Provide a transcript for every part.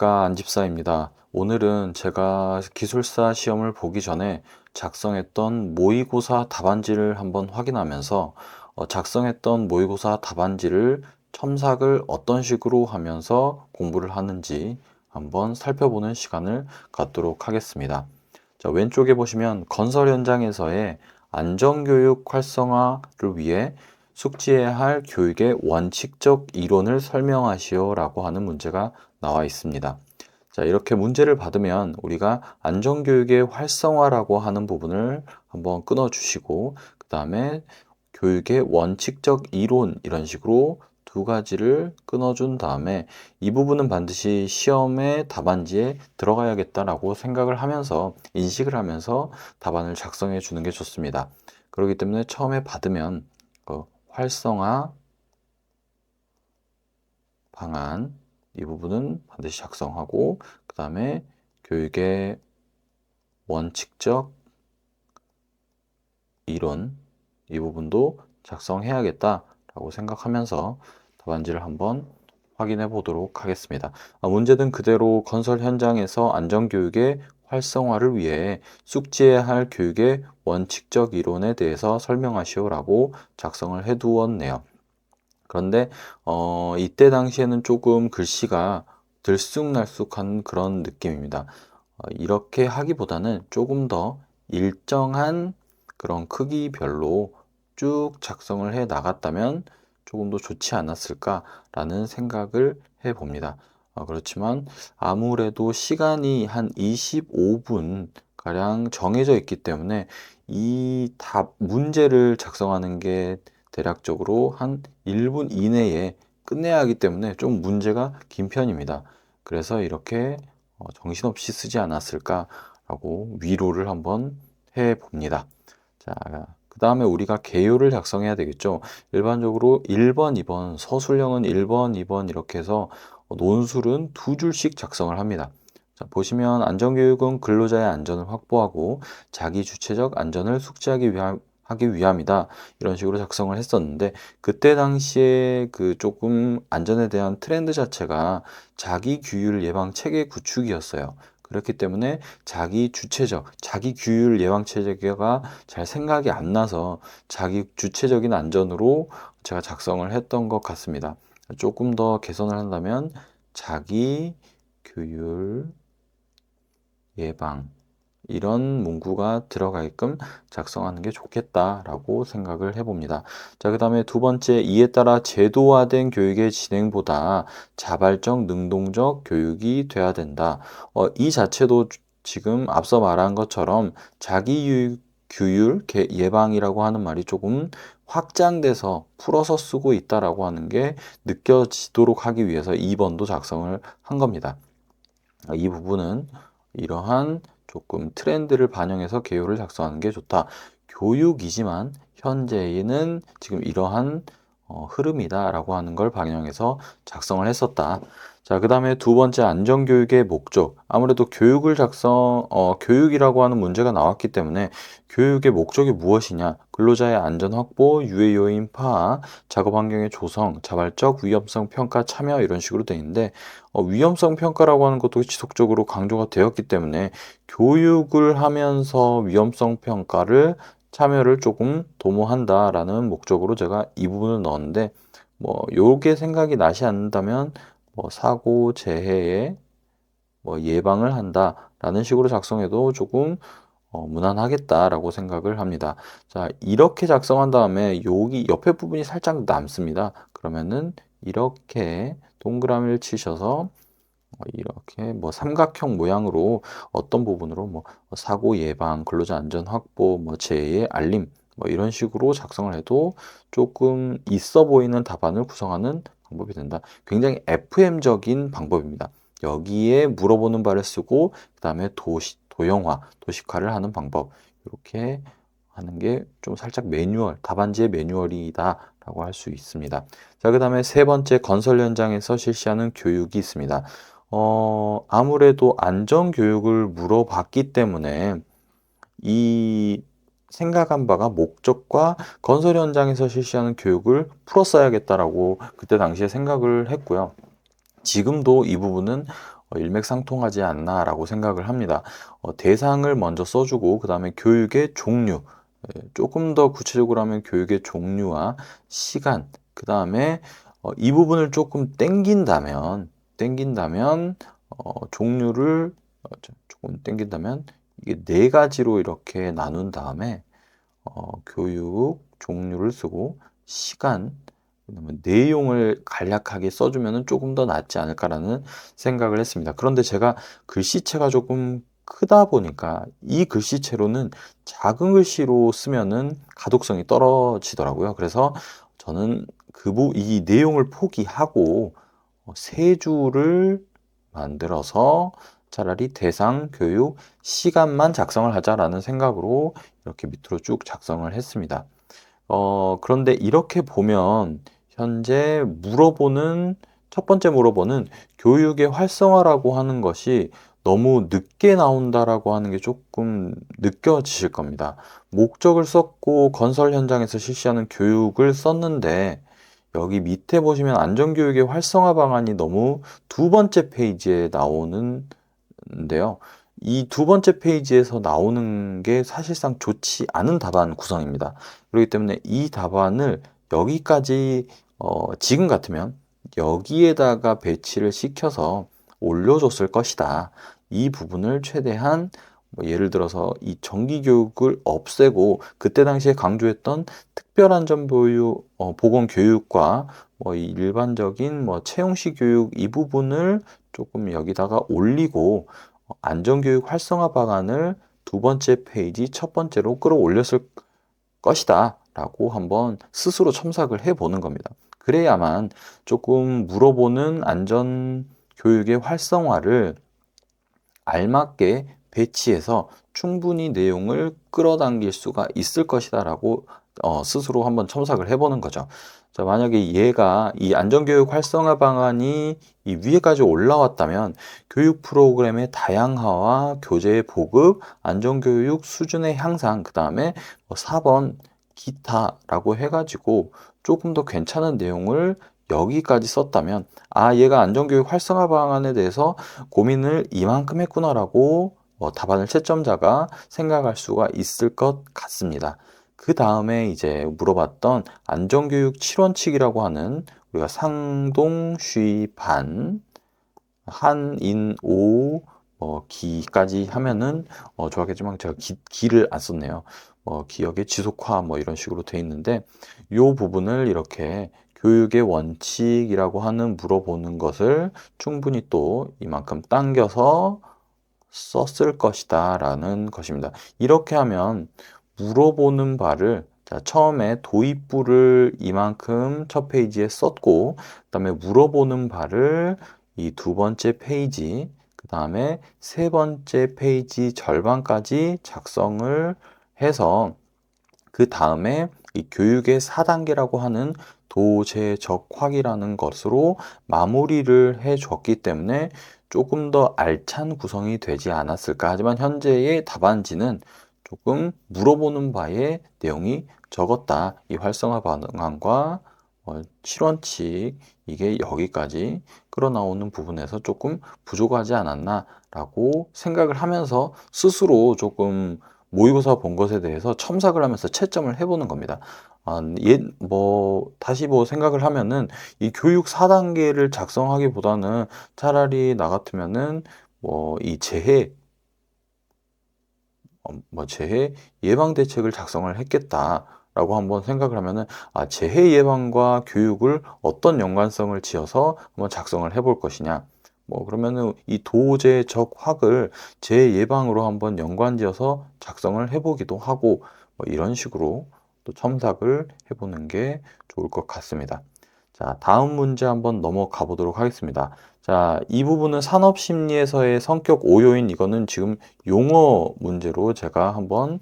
안녕하십니까, 안집사입니다. 오늘은 제가 기술사 시험을 보기 전에 작성했던 모의고사 답안지를 한번 확인하면서 작성했던 모의고사 답안지를 첨삭을 어떤 식으로 하면서 공부를 하는지 한번 살펴보는 시간을 갖도록 하겠습니다. 자, 왼쪽에 보시면 건설 현장에서의 안전교육 활성화를 위해 숙지해야 할 교육의 원칙적 이론을 설명하시오 라고 하는 문제가 나와 있습니다. 자, 이렇게 문제를 받으면 우리가 안전교육의 활성화라고 하는 부분을 한번 끊어주시고, 그 다음에 교육의 원칙적 이론 이런 식으로 두 가지를 끊어준 다음에 이 부분은 반드시 시험의 답안지에 들어가야겠다라고 생각을 하면서 인식을 하면서 답안을 작성해 주는 게 좋습니다. 그렇기 때문에 처음에 받으면 활성화 방안 이 부분은 반드시 작성하고, 그 다음에 교육의 원칙적 이론 이 부분도 작성해야겠다라고 생각하면서 답안지를 한번 확인해 보도록 하겠습니다. 문제는 그대로 건설 현장에서 안전교육의 활성화를 위해 숙지해야 할 교육의 원칙적 이론에 대해서 설명하시오라고 작성을 해 두었네요. 그런데 이때 당시에는 조금 글씨가 들쑥날쑥한 그런 느낌입니다. 이렇게 하기보다는 조금 더 일정한 그런 크기별로 쭉 작성을 해 나갔다면 조금 더 좋지 않았을까라는 생각을 해 봅니다. 그렇지만 아무래도 시간이 한 25분 가량 정해져 있기 때문에 이 답 문제를 작성하는 게 대략적으로 한 1분 이내에 끝내야 하기 때문에 좀 문제가 긴 편입니다. 그래서 이렇게 정신없이 쓰지 않았을까라고 위로를 한번 해 봅니다. 자, 그 다음에 우리가 개요를 작성해야 되겠죠. 일반적으로 1번, 2번, 서술형은 1번, 2번 이렇게 해서 논술은 두 줄씩 작성을 합니다. 자, 보시면 안전교육은 근로자의 안전을 확보하고 자기 주체적 안전을 숙지하기 위함이다. 이런 식으로 작성을 했었는데, 그때 당시에 그 조금 안전에 대한 트렌드 자체가 자기 규율 예방 체계 구축이었어요. 그렇기 때문에 자기 주체적, 자기 규율 예방 체계가 잘 생각이 안 나서 자기 주체적인 안전으로 제가 작성을 했던 것 같습니다. 조금 더 개선을 한다면 자기 규율 예방 이런 문구가 들어가게끔 작성하는 게 좋겠다라고 생각을 해봅니다. 자, 그 다음에 두 번째, 이에 따라 제도화된 교육의 진행보다 자발적, 능동적 교육이 돼야 된다. 이 자체도 지금 앞서 말한 것처럼 규율 예방이라고 하는 말이 조금 확장돼서 풀어서 쓰고 있다라고 하는 게 느껴지도록 하기 위해서 2번도 작성을 한 겁니다. 이 부분은 이러한 조금 트렌드를 반영해서 개요를 작성하는 게 좋다. 교육이지만 현재는 지금 이러한 흐름이다라고 하는 걸 반영해서 작성을 했었다. 자, 그 다음에 두 번째, 안전교육의 목적. 아무래도 교육이라고 하는 문제가 나왔기 때문에 교육의 목적이 무엇이냐? 근로자의 안전 확보, 유해 요인 파악, 작업 환경의 조성, 자발적 위험성 평가 참여 이런 식으로 돼 있는데, 위험성 평가라고 하는 것도 지속적으로 강조가 되었기 때문에 교육을 하면서 위험성 평가를 참여를 조금 도모한다라는 목적으로 제가 이 부분을 넣었는데, 요게 생각이 나지 않는다면 사고 재해에 예방을 한다라는 식으로 작성해도 조금 무난하겠다라고 생각을 합니다. 자, 이렇게 작성한 다음에 여기 옆에 부분이 살짝 남습니다. 그러면은 이렇게 동그라미를 치셔서 이렇게 삼각형 모양으로 어떤 부분으로 사고 예방, 근로자 안전 확보, 재해 알림 이런 식으로 작성을 해도 조금 있어 보이는 답안을 구성하는 방법이 된다. 굉장히 FM적인 방법입니다. 여기에 물어보는 바를 쓰고 그 다음에 도형화, 도식화를 하는 방법 이렇게 하는 게 좀 살짝 답안지의 매뉴얼이다라고 할 수 있습니다. 자, 그 다음에 세 번째, 건설 현장에서 실시하는 교육이 있습니다. 아무래도 안전교육을 물어봤기 때문에 이 생각한 바가 목적과 건설 현장에서 실시하는 교육을 풀었어야겠다라고 그때 당시에 생각을 했고요. 지금도 이 부분은 일맥상통하지 않나라고 생각을 합니다. 대상을 먼저 써주고 그 다음에 교육의 종류, 조금 더 구체적으로 하면 교육의 종류와 시간, 그 다음에 이 부분을 조금 땡긴다면 종류를 조금 땡긴다면 이게 네 가지로 이렇게 나눈 다음에 교육 종류를 쓰고 시간, 그다음에 내용을 간략하게 써주면 조금 더 낫지 않을까라는 생각을 했습니다. 그런데 제가 글씨체가 조금 크다 보니까 이 글씨체로는 작은 글씨로 쓰면은 가독성이 떨어지더라고요. 그래서 저는 이 내용을 포기하고 세 줄을 만들어서 차라리 대상, 교육, 시간만 작성을 하자라는 생각으로 이렇게 밑으로 쭉 작성을 했습니다. 그런데 이렇게 보면 현재 첫 번째 물어보는 교육의 활성화라고 하는 것이 너무 늦게 나온다라고 하는 게 조금 느껴지실 겁니다. 목적을 썼고 건설 현장에서 실시하는 교육을 썼는데 여기 밑에 보시면 안전교육의 활성화 방안이 너무 두 번째 페이지에 나오는데요. 이 두 번째 페이지에서 나오는 게 사실상 좋지 않은 답안 구성입니다. 그렇기 때문에 이 답안을 여기까지 지금 같으면 여기에다가 배치를 시켜서 올려줬을 것이다. 이 부분을 최대한 예를 들어서 이 정기교육을 없애고 그때 당시에 강조했던 특별안전보유 보건교육과 이 일반적인 채용시 교육 이 부분을 조금 여기다가 올리고 안전교육 활성화 방안을 두 번째 페이지 첫 번째로 끌어올렸을 것이다 라고 한번 스스로 첨삭을 해보는 겁니다. 그래야만 조금 물어보는 안전교육의 활성화를 알맞게 배치해서 충분히 내용을 끌어당길 수가 있을 것이다 라고 스스로 한번 첨삭을 해보는 거죠. 자, 만약에 이 안전교육 활성화 방안이 이 위에까지 올라왔다면 교육 프로그램의 다양화와 교재의 보급, 안전교육 수준의 향상, 그 다음에 4번 기타라고 해가지고 조금 더 괜찮은 내용을 여기까지 썼다면 얘가 안전교육 활성화 방안에 대해서 고민을 이만큼 했구나라고 답안을 채점자가 생각할 수가 있을 것 같습니다. 그 다음에 이제 물어봤던 안전교육 7원칙이라고 하는 우리가 상동, 쉬, 반, 한, 인, 오, 기까지 하면은 좋았겠지만 제가 기를 안 썼네요. 기억의 지속화 이런 식으로 돼 있는데 이 부분을 이렇게 교육의 원칙이라고 하는 물어보는 것을 충분히 또 이만큼 당겨서 썼을 것이다 라는 것입니다. 이렇게 하면 물어보는 바를 처음에 도입부를 이만큼 첫 페이지에 썼고 그 다음에 물어보는 바를 이 두 번째 페이지 그 다음에 세 번째 페이지 절반까지 작성을 해서 그 다음에 이 교육의 4단계라고 하는 도제적확이라는 것으로 마무리를 해줬기 때문에 조금 더 알찬 구성이 되지 않았을까. 하지만 현재의 답안지는 조금 물어보는 바의 내용이 적었다. 이 활성화 방안과 실원칙 이게 여기까지 끌어나오는 부분에서 조금 부족하지 않았나라고 생각을 하면서 스스로 조금 모의고사 본 것에 대해서 첨삭을 하면서 채점을 해보는 겁니다. 다시 생각을 하면은 이 교육 4단계를 작성하기보다는 차라리 나 같으면은 이 재해 예방 대책을 작성을 했겠다라고 한번 생각을 하면은 재해 예방과 교육을 어떤 연관성을 지어서 한번 작성을 해볼 것이냐. 그러면은 이 도제적확을 재예방으로 한번 연관지어서 작성을 해보기도 하고 이런 식으로 또 첨삭을 해보는 게 좋을 것 같습니다. 자, 다음 문제 한번 넘어가 보도록 하겠습니다. 자, 이 부분은 산업심리에서의 성격 5요인 이거는 지금 용어 문제로 제가 한번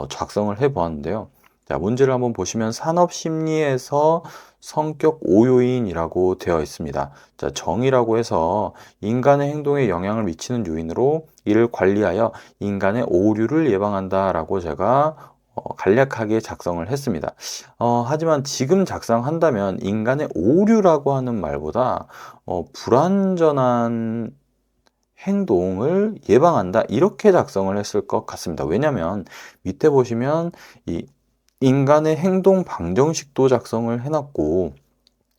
작성을 해 보았는데요. 자, 문제를 한번 보시면 산업심리에서 성격 5요인이라고 되어 있습니다. 자, 정의라고 해서 인간의 행동에 영향을 미치는 요인으로 이를 관리하여 인간의 오류를 예방한다라고 제가 간략하게 작성을 했습니다. 하지만 지금 작성한다면 인간의 오류라고 하는 말보다 불완전한 행동을 예방한다. 이렇게 작성을 했을 것 같습니다. 왜냐면 밑에 보시면 이 인간의 행동 방정식도 작성을 해놨고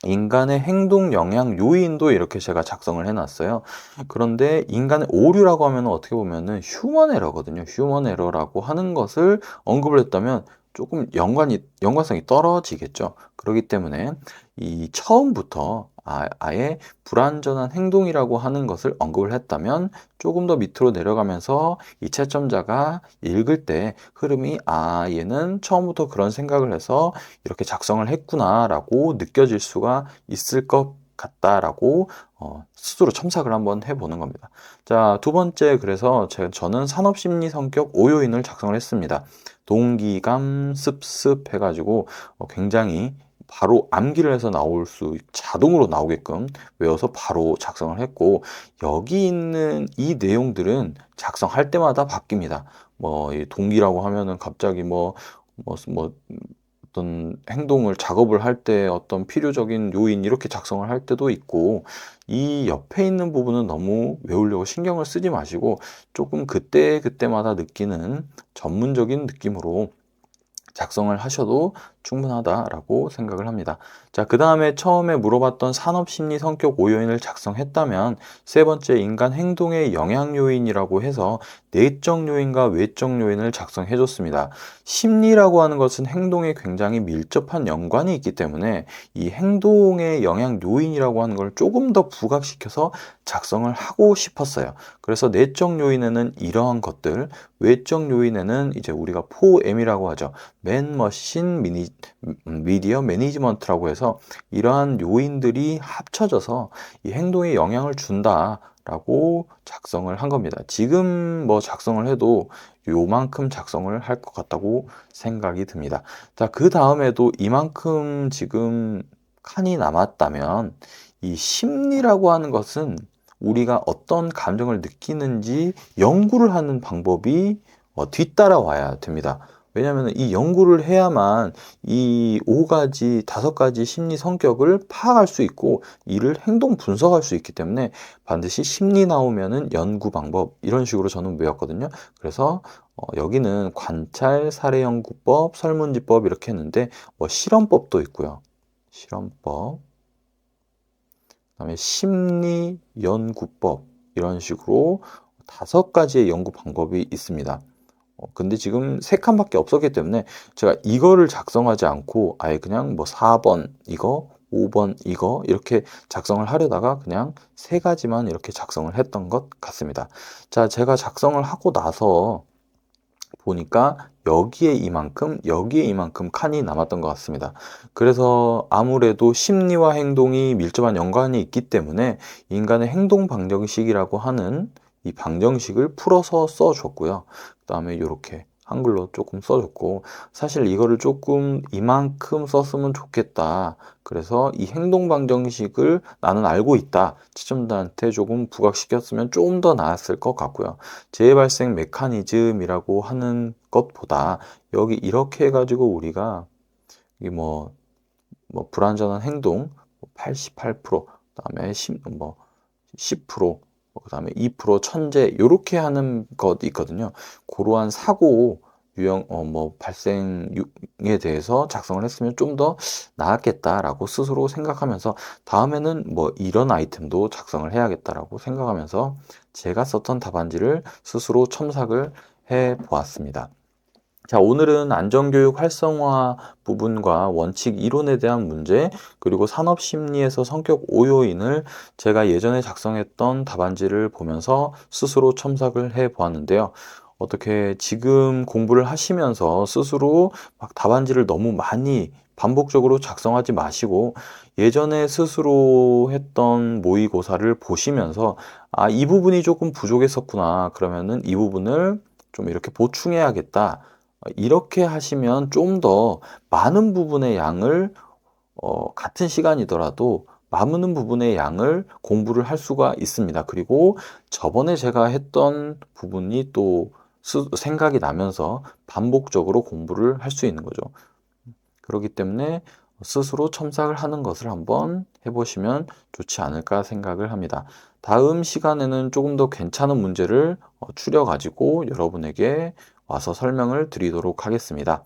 인간의 행동 영향 요인도 이렇게 제가 작성을 해놨어요. 그런데 인간의 오류라고 하면 어떻게 보면은 휴먼 에러거든요. 휴먼 에러라고 하는 것을 언급을 했다면 조금 연관성이 떨어지겠죠. 그렇기 때문에 이 처음부터 아예 불완전한 행동이라고 하는 것을 언급을 했다면 조금 더 밑으로 내려가면서 이 채점자가 읽을 때 흐름이 얘는 처음부터 그런 생각을 해서 이렇게 작성을 했구나라고 느껴질 수가 있을 것 같다라고 스스로 첨삭을 한번 해보는 겁니다. 자, 두 번째, 그래서 저는 산업심리 성격 5요인을 작성을 했습니다. 동기감, 습습 해가지고 굉장히 바로 암기를 해서 자동으로 나오게끔 외워서 바로 작성을 했고, 여기 있는 이 내용들은 작성할 때마다 바뀝니다. 이 동기라고 하면은 갑자기 어떤 행동을 작업을 할 때 어떤 필요적인 요인 이렇게 작성을 할 때도 있고, 이 옆에 있는 부분은 너무 외우려고 신경을 쓰지 마시고 조금 그때마다 느끼는 전문적인 느낌으로 작성을 하셔도 충분하다라고 생각을 합니다. 자, 그 다음에 처음에 물어봤던 산업심리 성격 5요인을 작성했다면 세 번째 인간 행동의 영향 요인이라고 해서 내적 요인과 외적 요인을 작성해 줬습니다. 심리라고 하는 것은 행동에 굉장히 밀접한 연관이 있기 때문에 이 행동의 영향 요인이라고 하는 걸 조금 더 부각시켜서 작성을 하고 싶었어요. 그래서 내적 요인에는 이러한 것들, 외적 요인에는 이제 우리가 4M이라고 하죠. 맨, 머신, 미디어, 매니지먼트라고 해서 이러한 요인들이 합쳐져서 이 행동에 영향을 준다라고 작성을 한 겁니다. 지금 작성을 해도 요만큼 작성을 할 것 같다고 생각이 듭니다. 자, 그 다음에도 이만큼 지금 칸이 남았다면 이 심리라고 하는 것은 우리가 어떤 감정을 느끼는지 연구를 하는 방법이 뒤따라와야 됩니다. 왜냐하면 이 연구를 해야만 이 5가지 심리 성격을 파악할 수 있고 이를 행동 분석할 수 있기 때문에 반드시 심리 나오면은 연구 방법 이런 식으로 저는 외웠거든요. 그래서 여기는 관찰, 사례 연구법, 설문지법 이렇게 했는데 실험법도 있고요. 실험법, 그다음에 심리 연구법 이런 식으로 5가지의 연구 방법이 있습니다. 근데 지금 3칸밖에 없었기 때문에 제가 이거를 작성하지 않고 아예 그냥 4번 이거, 5번 이거 이렇게 작성을 하려다가 그냥 3가지만 이렇게 작성을 했던 것 같습니다. 자, 제가 작성을 하고 나서 보니까 여기에 이만큼 칸이 남았던 것 같습니다. 그래서 아무래도 심리와 행동이 밀접한 연관이 있기 때문에 인간의 행동 방정식이라고 하는 이 방정식을 풀어서 써줬고요. 그 다음에 이렇게 한글로 조금 써줬고, 사실 이거를 조금 이만큼 썼으면 좋겠다. 그래서 이 행동 방정식을 나는 알고 있다. 시청자한테 조금 부각시켰으면 조금 더 나았을 것 같고요. 재발생 메커니즘이라고 하는 것보다 여기 이렇게 해가지고 우리가 불완전한 행동 88%, 그다음에 10%, 그다음에 2% 천재 이렇게 하는 것 있거든요. 그러한 사고 유형 발생에 대해서 작성을 했으면 좀 더 나았겠다라고 스스로 생각하면서 다음에는 이런 아이템도 작성을 해야겠다라고 생각하면서 제가 썼던 답안지를 스스로 첨삭을 해 보았습니다. 자, 오늘은 안전교육 활성화 부분과 원칙 이론에 대한 문제, 그리고 산업심리에서 성격 5요인을 제가 예전에 작성했던 답안지를 보면서 스스로 첨삭을 해 보았는데요. 어떻게 지금 공부를 하시면서 스스로 막 답안지를 너무 많이 반복적으로 작성하지 마시고 예전에 스스로 했던 모의고사를 보시면서 이 부분이 조금 부족했었구나. 그러면은 이 부분을 좀 이렇게 보충해야겠다. 이렇게 하시면 좀 더 많은 부분의 양을 같은 시간이더라도 많은 부분의 양을 공부를 할 수가 있습니다. 그리고 저번에 제가 했던 부분이 또 생각이 나면서 반복적으로 공부를 할 수 있는 거죠. 그렇기 때문에 스스로 첨삭을 하는 것을 한번 해보시면 좋지 않을까 생각을 합니다. 다음 시간에는 조금 더 괜찮은 문제를 추려 가지고 여러분에게 와서 설명을 드리도록 하겠습니다.